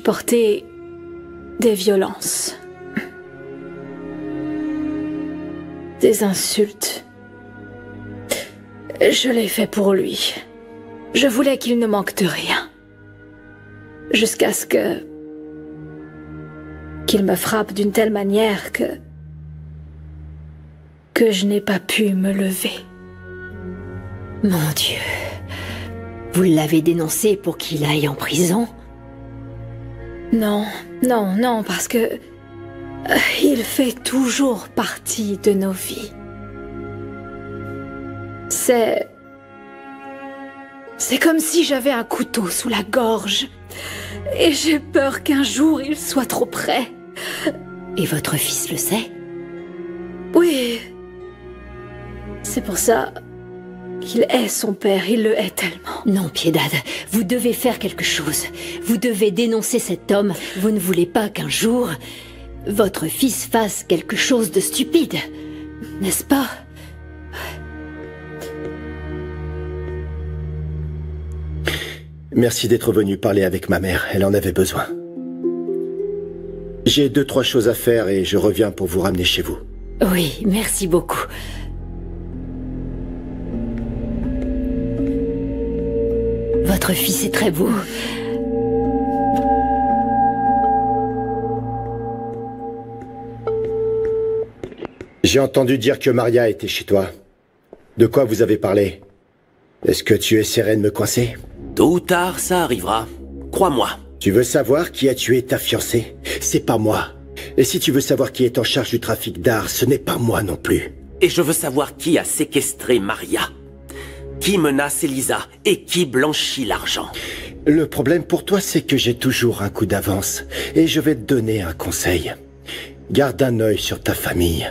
supporté des violences, des insultes. Je l'ai fait pour lui. Je voulais qu'il ne manque de rien. Jusqu'à ce qu'il me frappe d'une telle manière que je n'ai pas pu me lever. Mon Dieu. Vous l'avez dénoncé pour qu'il aille en prison? Non, non, non, parce que il fait toujours partie de nos vies. C'est comme si j'avais un couteau sous la gorge. Et j'ai peur qu'un jour il soit trop près. Et votre fils le sait? Oui. C'est pour ça qu'il hait son père, il le hait tellement. Non, Piedad, vous devez faire quelque chose. Vous devez dénoncer cet homme. Vous ne voulez pas qu'un jour, votre fils fasse quelque chose de stupide, n'est-ce pas? Merci d'être venu parler avec ma mère, elle en avait besoin. J'ai 2-3 choses à faire et je reviens pour vous ramener chez vous. Oui, merci beaucoup. Votre fils est très beau. J'ai entendu dire que Maria était chez toi. De quoi vous avez parlé? Est-ce que tu essaierais de me coincer? Tôt ou tard, ça arrivera. Crois-moi. Tu veux savoir qui a tué ta fiancée? C'est pas moi. Et si tu veux savoir qui est en charge du trafic d'art, ce n'est pas moi non plus. Et je veux savoir qui a séquestré Maria. Qui menace Elisa et qui blanchit l'argent. Le problème pour toi, c'est que j'ai toujours un coup d'avance. Et je vais te donner un conseil. Garde un œil sur ta famille.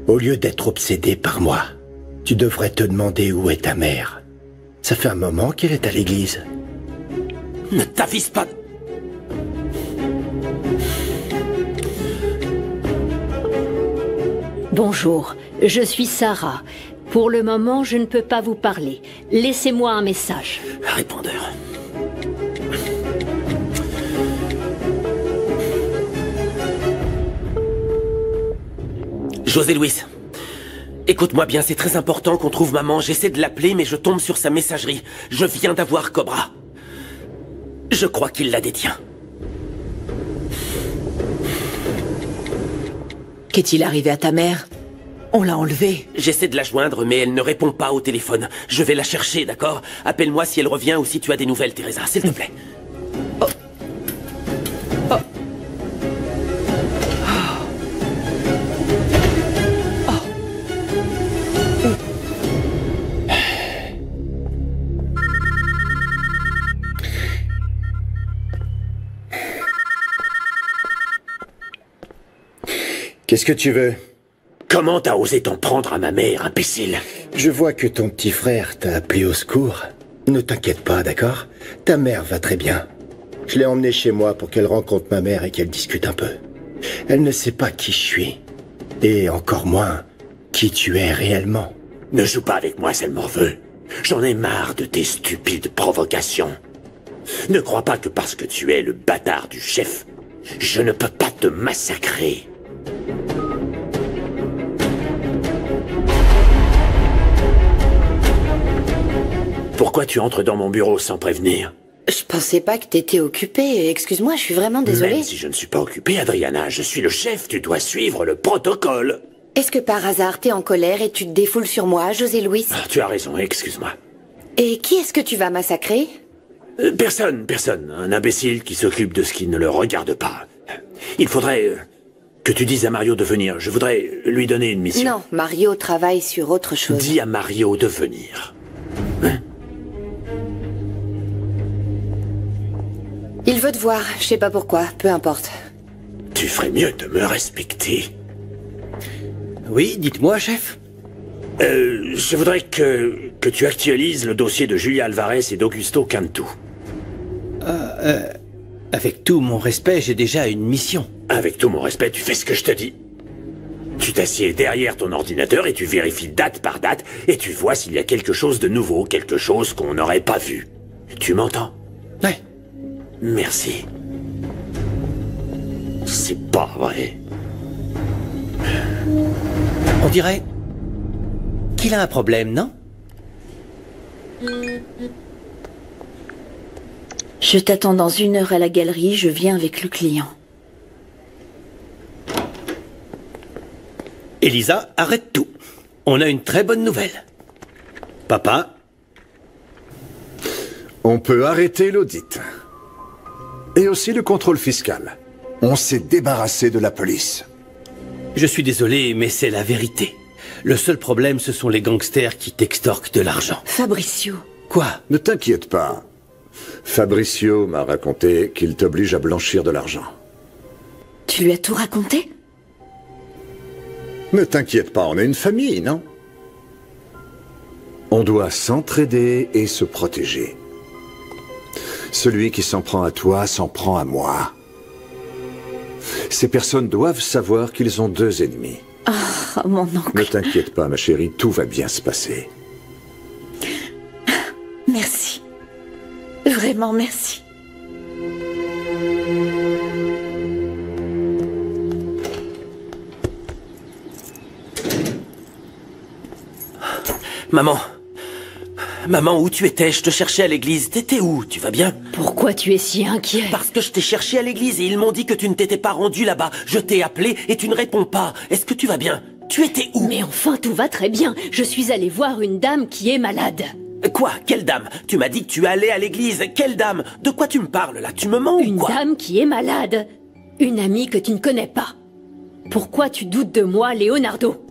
Au lieu d'être obsédé par moi, tu devrais te demander où est ta mère. Ça fait un moment qu'elle est à l'église. Ne t'avise pas. Bonjour, je suis Sarah. Pour le moment, je ne peux pas vous parler. Laissez-moi un message. Répondeur. José Luis, écoute-moi bien, c'est très important qu'on trouve maman. J'essaie de l'appeler, mais je tombe sur sa messagerie. Je viens d'avoir Cobra. Je crois qu'il la détient. Qu'est-il arrivé à ta mère? On l'a enlevée. J'essaie de la joindre, mais elle ne répond pas au téléphone. Je vais la chercher, d'accord? Appelle-moi si elle revient ou si tu as des nouvelles, Teresa, s'il te plaît. Oh. Oh. Qu'est-ce que tu veux? Comment t'as osé t'en prendre à ma mère, imbécile? Je vois que ton petit frère t'a appelé au secours. Ne t'inquiète pas, d'accord? Ta mère va très bien. Je l'ai emmenée chez moi pour qu'elle rencontre ma mère et qu'elle discute un peu. Elle ne sait pas qui je suis. Et encore moins, qui tu es réellement. Ne joue pas avec moi, sale morveux. J'en ai marre de tes stupides provocations. Ne crois pas que parce que tu es le bâtard du chef, je ne peux pas te massacrer. Pourquoi tu entres dans mon bureau sans prévenir? Je pensais pas que t'étais occupé. Excuse-moi, je suis vraiment désolée. Même si je ne suis pas occupé, Adriana, je suis le chef, tu dois suivre le protocole. Est-ce que par hasard t'es en colère et tu te défoules sur moi, José Luis? Tu as raison, excuse-moi. Et qui est-ce que tu vas massacrer? Personne. Un imbécile qui s'occupe de ce qui ne le regarde pas. Il faudrait que tu dises à Mario de venir. Je voudrais lui donner une mission. Non, Mario travaille sur autre chose. Dis à Mario de venir. Hein? Il veut te voir, je sais pas pourquoi, peu importe. Tu ferais mieux de me respecter. Oui, dites-moi, chef. Je voudrais que tu actualises le dossier de Julia Alvarez et d'Augusto Cantu. Avec tout mon respect, j'ai déjà une mission. Avec tout mon respect, tu fais ce que je te dis. Tu t'assieds derrière ton ordinateur et tu vérifies date par date et tu vois s'il y a quelque chose de nouveau, quelque chose qu'on n'aurait pas vu. Tu m'entends? Ouais. Merci. c'est pas vrai. On dirait qu'il a un problème, non? Je t'attends dans 1 heure à la galerie, je viens avec le client. Elisa, arrête tout. On a une très bonne nouvelle. Papa? On peut arrêter l'audit. Et aussi le contrôle fiscal. On s'est débarrassé de la police. Je suis désolé, mais c'est la vérité. Le seul problème, ce sont les gangsters qui t'extorquent de l'argent. Fabricio. Quoi? Ne t'inquiète pas. Fabricio m'a raconté qu'il t'oblige à blanchir de l'argent. Tu lui as tout raconté? Ne t'inquiète pas, on est une famille, non? On doit s'entraider et se protéger. Celui qui s'en prend à toi s'en prend à moi. Ces personnes doivent savoir qu'ils ont 2 ennemis. Oh, mon oncle. Ne t'inquiète pas, ma chérie, tout va bien se passer. Merci. Vraiment merci. Maman. Maman, où tu étais? Je te cherchais à l'église. T'étais où? Tu vas bien? Pourquoi tu es si inquiet? Parce que je t'ai cherché à l'église et ils m'ont dit que tu ne t'étais pas rendu là-bas. Je t'ai appelé et tu ne réponds pas. Est-ce que tu vas bien? Tu étais où? Mais enfin, tout va très bien. Je suis allée voir une dame qui est malade. Quoi? Quelle dame? Tu m'as dit que tu allais à l'église. Quelle dame? De quoi tu me parles là? Tu me mens ou quoi? Une dame qui est malade. Une amie que tu ne connais pas. Pourquoi tu doutes de moi, Leonardo?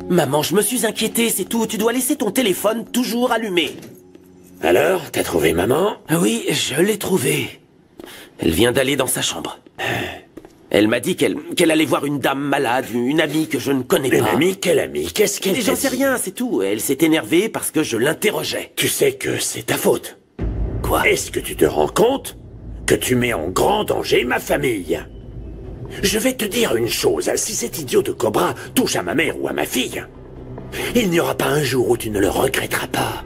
Maman, je me suis inquiété, c'est tout. Tu dois laisser ton téléphone toujours allumé. Alors, t'as trouvé maman? Oui, je l'ai trouvée. Elle vient d'aller dans sa chambre. Elle m'a dit qu'elle allait voir une dame malade, une amie que je ne connais pas. Une amie? Quelle amie? Qu'est-ce qu'elle t'a dit? J'en sais rien, c'est tout. Elle s'est énervée parce que je l'interrogeais. Tu sais que c'est ta faute. Quoi? Est-ce que tu te rends compte que tu mets en grand danger ma famille? Je vais te dire une chose, si cet idiot de Cobra touche à ma mère ou à ma fille, il n'y aura pas un jour où tu ne le regretteras pas.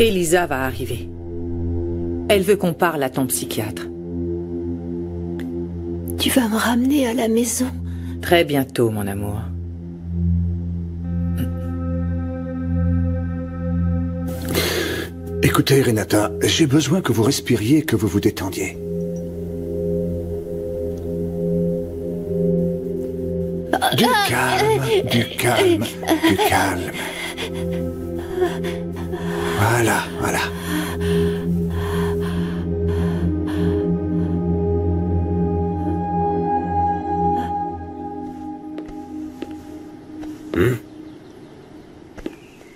Elisa va arriver. Elle veut qu'on parle à ton psychiatre. Tu vas me ramener à la maison? Très bientôt, mon amour. Écoutez, Renata, j'ai besoin que vous respiriez et que vous vous détendiez. Du calme, du calme, du calme. Voilà, voilà.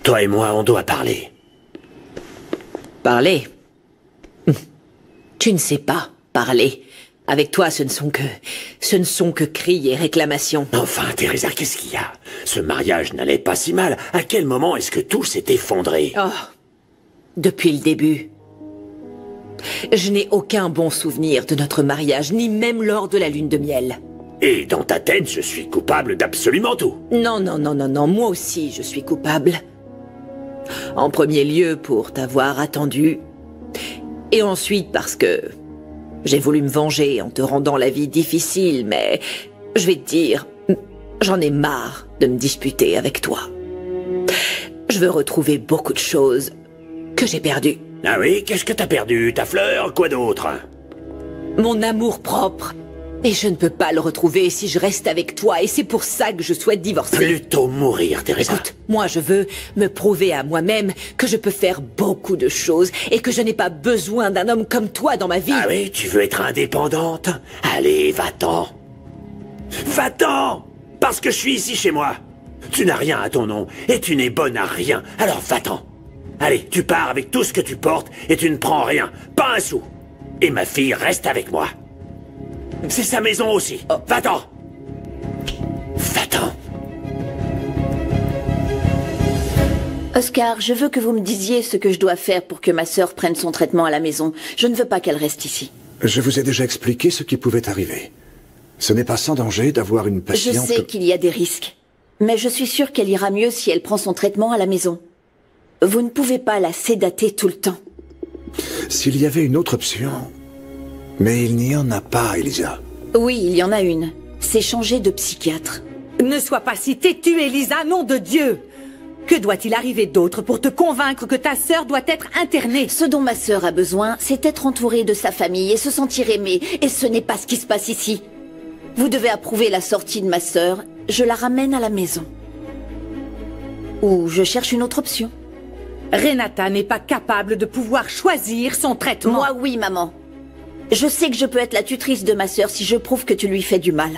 Toi et moi, on doit parler. Parler? Tu ne sais pas parler. Avec toi, ce ne sont que cris et réclamations. Enfin, Teresa, qu'est-ce qu'il y a? Ce mariage n'allait pas si mal. À quel moment est-ce que tout s'est effondré? Oh, depuis le début. Je n'ai aucun bon souvenir de notre mariage, ni même lors de la lune de miel. Et dans ta tête, je suis coupable d'absolument tout. Non, non, non, non, non, moi aussi je suis coupable. En premier lieu pour t'avoir attendu. Et ensuite parce que j'ai voulu me venger en te rendant la vie difficile, mais je vais te dire, j'en ai marre de me disputer avec toi. Je veux retrouver beaucoup de choses que j'ai perdues. Ah oui, qu'est-ce que t'as perdu? Ta fleur? Quoi d'autre? Mon amour propre. Et je ne peux pas le retrouver si je reste avec toi, et c'est pour ça que je souhaite divorcer. Plutôt mourir, Teresa. Écoute, moi je veux me prouver à moi-même que je peux faire beaucoup de choses, et que je n'ai pas besoin d'un homme comme toi dans ma vie. Ah oui, tu veux être indépendante? Allez, va-t'en. Va-t'en! Parce que je suis ici chez moi. Tu n'as rien à ton nom, et tu n'es bonne à rien, alors va-t'en. Allez, tu pars avec tout ce que tu portes, et tu ne prends rien, pas un sou. Et ma fille reste avec moi. C'est sa maison aussi. Oh. Va-t'en. Va-t'en. Oscar, je veux que vous me disiez ce que je dois faire pour que ma sœur prenne son traitement à la maison. Je ne veux pas qu'elle reste ici. Je vous ai déjà expliqué ce qui pouvait arriver. Ce n'est pas sans danger d'avoir une patiente... Je sais qu'il y a des risques. Mais je suis sûre qu'elle ira mieux si elle prend son traitement à la maison. Vous ne pouvez pas la sédater tout le temps. S'il y avait une autre option... Mais il n'y en a pas, Elisa. Oui, il y en a une. C'est changer de psychiatre. Ne sois pas si têtue, Elisa, nom de Dieu! Que doit-il arriver d'autre pour te convaincre que ta sœur doit être internée? Ce dont ma sœur a besoin, c'est être entourée de sa famille et se sentir aimée. Et ce n'est pas ce qui se passe ici. Vous devez approuver la sortie de ma sœur. Je la ramène à la maison. Ou je cherche une autre option. Renata n'est pas capable de pouvoir choisir son traitement. Moi, oui, maman. Je sais que je peux être la tutrice de ma sœur si je prouve que tu lui fais du mal.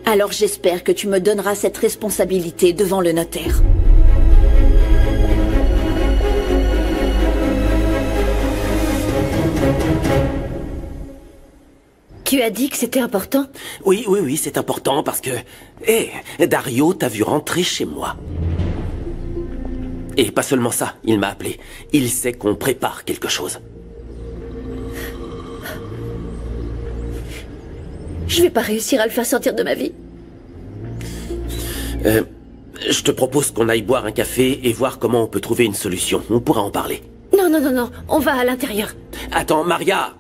Alors j'espère que tu me donneras cette responsabilité devant le notaire. Tu as dit que c'était important? Oui, c'est important parce que... Dario t'a vu rentrer chez moi. Et pas seulement ça, il m'a appelé. Il sait qu'on prépare quelque chose. Je vais pas réussir à le faire sortir de ma vie. Je te propose qu'on aille boire un café et voir comment on peut trouver une solution. On pourra en parler. Non, on va à l'intérieur. Attends, Maria!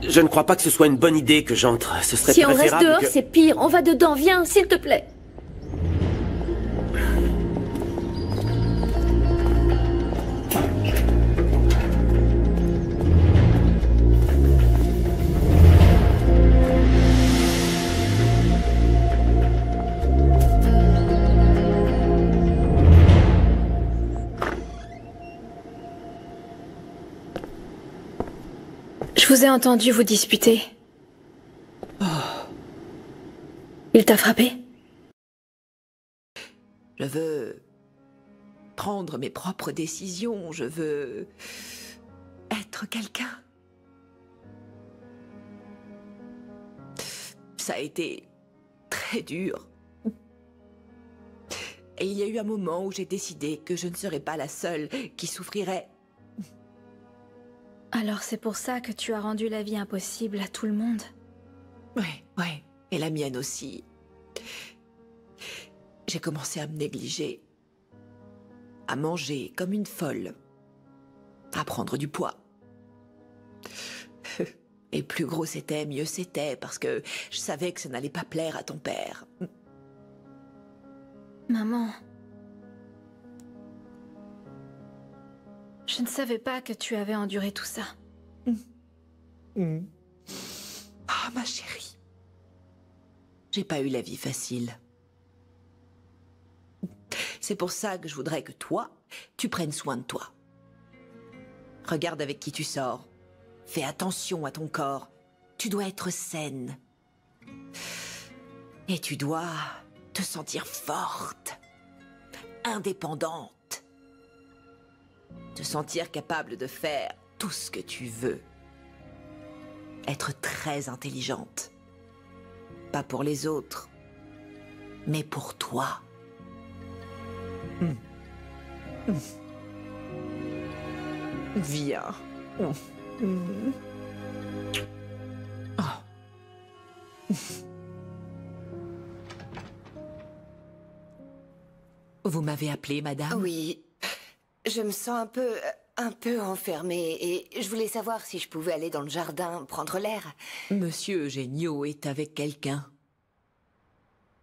Je ne crois pas que ce soit une bonne idée que j'entre. Ce serait si on préférable reste dehors, c'est pire. On va dedans. Viens, s'il te plaît. Je vous ai entendu vous disputer. Il t'a frappé? Je veux prendre mes propres décisions. Je veux être quelqu'un. Ça a été très dur. Et il y a eu un moment où j'ai décidé que je ne serais pas la seule qui souffrirait. Alors c'est pour ça que tu as rendu la vie impossible à tout le monde? Ouais. Et la mienne aussi. J'ai commencé à me négliger. À manger comme une folle. À prendre du poids. Et plus gros c'était, mieux c'était, parce que je savais que ça n'allait pas plaire à ton père. Maman... Je ne savais pas que tu avais enduré tout ça. Ah, ma chérie. J'ai pas eu la vie facile. C'est pour ça que je voudrais que toi, tu prennes soin de toi. Regarde avec qui tu sors. Fais attention à ton corps. Tu dois être saine. Et tu dois te sentir forte, indépendante. Te sentir capable de faire tout ce que tu veux. Être très intelligente. Pas pour les autres, mais pour toi. Viens. Vous m'avez appelé, madame? Oui. Je me sens un peu enfermée et je voulais savoir si je pouvais aller dans le jardin prendre l'air. Monsieur Eugenio est avec quelqu'un.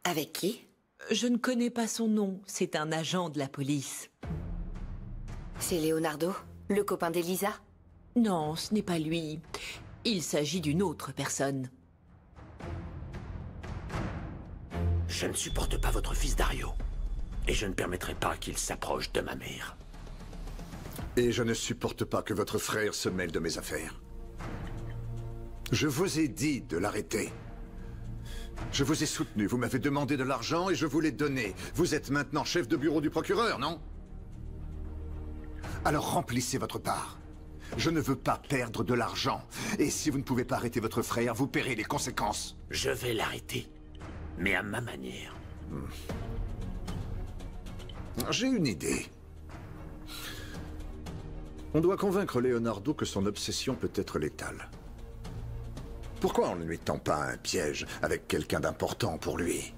Avec qui? Je ne connais pas son nom. C'est un agent de la police. C'est Leonardo, le copain d'Elisa? Non, ce n'est pas lui. Il s'agit d'une autre personne. Je ne supporte pas votre fils Dario. Et je ne permettrai pas qu'il s'approche de ma mère. Et je ne supporte pas que votre frère se mêle de mes affaires. Je vous ai dit de l'arrêter. Je vous ai soutenu, vous m'avez demandé de l'argent et je vous l'ai donné. Vous êtes maintenant chef de bureau du procureur, non? Alors remplissez votre part. Je ne veux pas perdre de l'argent. Et si vous ne pouvez pas arrêter votre frère, vous paierez les conséquences. Je vais l'arrêter, mais à ma manière. J'ai une idée. On doit convaincre Leonardo que son obsession peut être létale. Pourquoi on ne lui tend pas un piège avec quelqu'un d'important pour lui?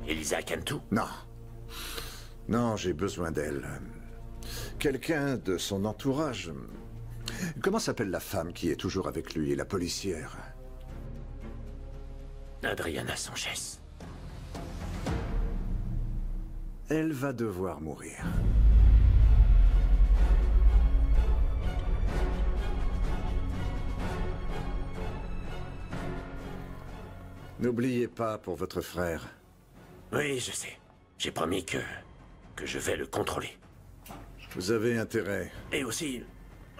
Elisa Cantu? Non. Non, j'ai besoin d'elle. Quelqu'un de son entourage. Comment s'appelle la femme qui est toujours avec lui et la policière? Adriana Sanchez. Elle va devoir mourir. N'oubliez pas pour votre frère. Oui, je sais. J'ai promis que je vais le contrôler. Vous avez intérêt. Et aussi,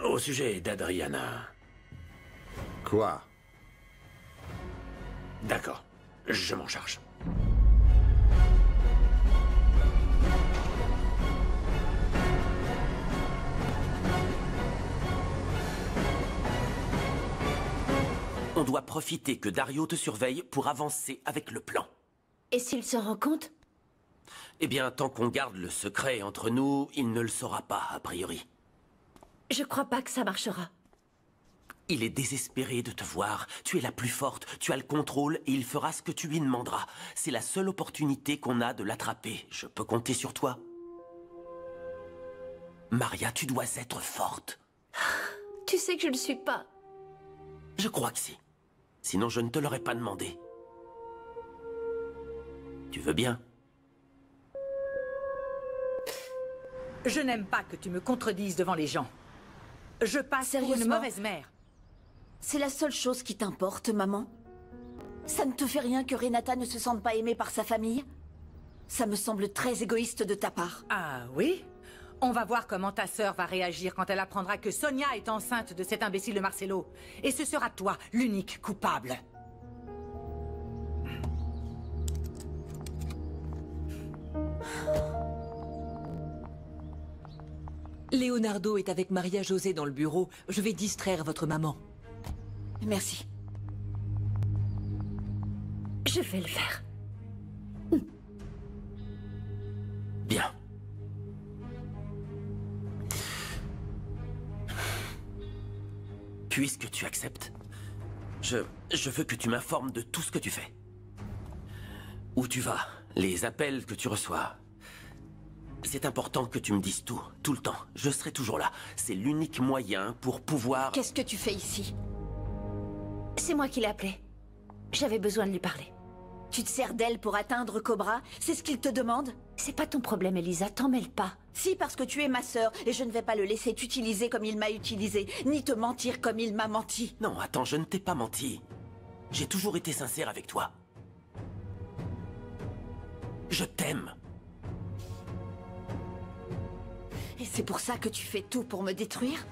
au sujet d'Adriana. Quoi? D'accord, je m'en charge. On doit profiter que Dario te surveille pour avancer avec le plan. Et s'il se rend compte? Eh bien, tant qu'on garde le secret entre nous, il ne le saura pas, a priori. Je crois pas que ça marchera. Il est désespéré de te voir. Tu es la plus forte, tu as le contrôle et il fera ce que tu lui demanderas. C'est la seule opportunité qu'on a de l'attraper. Je peux compter sur toi. Maria, tu dois être forte. Tu sais que je ne le suis pas. Je crois que si. Sinon, je ne te l'aurais pas demandé. Tu veux bien? Je n'aime pas que tu me contredises devant les gens. Je passe pour une Sérieusement? mauvaise mère. C'est la seule chose qui t'importe, maman? Ça ne te fait rien que Renata ne se sente pas aimée par sa famille? Ça me semble très égoïste de ta part. Ah oui? On va voir comment ta sœur va réagir quand elle apprendra que Sonia est enceinte de cet imbécile de Marcelo. Et ce sera toi, l'unique coupable. Leonardo est avec Maria José dans le bureau. Je vais distraire votre maman. Merci. Je vais le faire. Bien. Puisque tu acceptes, je veux que tu m'informes de tout ce que tu fais. Où tu vas, les appels que tu reçois. C'est important que tu me dises tout, tout le temps. Je serai toujours là. C'est l'unique moyen pour pouvoir... Qu'est-ce que tu fais ici? C'est moi qui l'ai appelé. J'avais besoin de lui parler. Tu te sers d'elle pour atteindre Cobra? C'est ce qu'il te demande? C'est pas ton problème, Elisa, t'en mêle pas. Si, parce que tu es ma sœur, et je ne vais pas le laisser t'utiliser comme il m'a utilisé, ni te mentir comme il m'a menti. Non, attends, je ne t'ai pas menti. J'ai toujours été sincère avec toi. Je t'aime. Et c'est pour ça que tu fais tout pour me détruire?